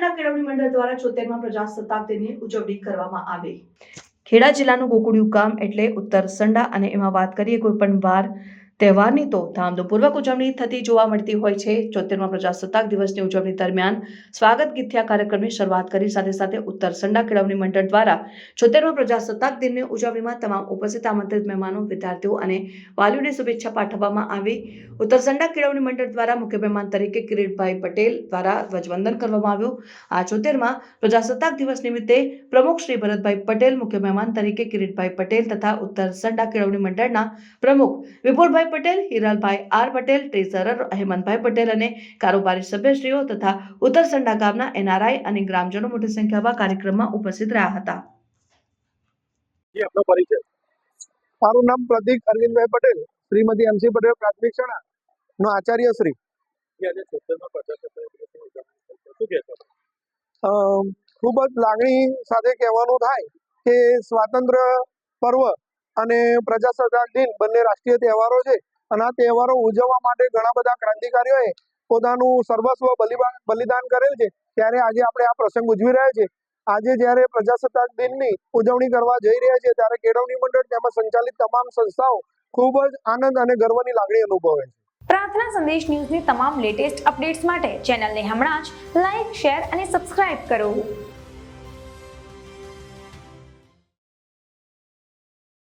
સંડા કેળવણી મંડળ દ્વારા 76મા પ્રજાસત્તાક દિનની ઉજવણી કરવામાં આવી। ખેડા જિલ્લાનું ગોકુળિયું ગામ એટલે ઉત્તર સંડા અને એમાં વાત કરીએ કોઈ પણ વાર તહેવારની તો ધામધૂમપૂર્વક ઉજવણી થતી જોવા મળતી હોય છે। 76મા પ્રજાસત્તાક દિવસની ઉજવણી દરમિયાન સ્વાગત ગીતયા કાર્યક્રમની શરૂઆત કરી સાથે સાથે ઉત્તર સંડા કેળવણી મંડળ દ્વારા 76મા પ્રજાસત્તાક દિનની ઉજવણીમાં તમામ ઉપસ્થિત આમંત્રિત મહેમાનો, વિદ્યાર્થીઓ અને વાલીઓને શુભેચ્છા પાઠવવામાં આવી। ઉત્તર સંડા કેળવણી મંડળ દ્વારા મુખ્ય મહેમાન તરીકે કિરીટભાઈ પટેલ દ્વારા ધ્વજવંદન કરવામાં આવ્યું। આ 76મા પ્રજાસત્તાક દિવસ નિમિત્તે પ્રમુખ શ્રી ભરતભાઈ પટેલ, મુખ્ય મહેમાન તરીકે કિરીટભાઈ પટેલ તથા ઉત્તર સંડા કેળવણી મંડળના પ્રમુખ વિપુલભાઈ પટેલ, હિરાલભાઈ આર પટેલ, ટ્રેઝરર હેમંતભાઈ પટેલ અને કારોબારી સભ્યશ્રીઓ તથા ઉત્તર સંડા ગામના NRI અને ગ્રામજનો મોટી સંખ્યામાં કાર્યક્રમમાં ઉપસ્થિત રહ્યા હતા। મારું નામ પ્રતીક અરવિંદભાઈ પટેલ, શ્રીમતી MC પટેલ પ્રાથમિક શાળા નો આચાર્ય શ્રી। ખૂબ જ લાગણી સાથે કહેવાનું થાય કે સ્વાતંત્ર્ય પર્વ અને પ્રજાસત્તાક દિન બંને રાષ્ટ્રીય તહેવારો છે અને આ તહેવારો ઉજવવા માટે ઘણા બધા ક્રાંતિકારીઓએ પોતાનું સર્વસ્વ બલિદાન કરેલ છે। ત્યારે આજે આપણે આ પ્રસંગ ઉજવી રહ્યા છીએ। આજે જ્યારે પ્રજાસત્તાક દિનની ઉજવણી કરવા જઈ રહ્યા છે ત્યારે કેળવણી મંડળ તેમાં સંચાલિત તમામ સંસ્થાઓ ખૂબ જ આનંદ અને ગર્વની લાગણી અનુભવે છે। પ્રાર્થના સંદેશ ન્યૂઝની તમામ લેટેસ્ટ અપડેટ્સ માટે ચેનલને હમણાં જ લાઈક, શેર અને સબસ્ક્રાઇબ કરો।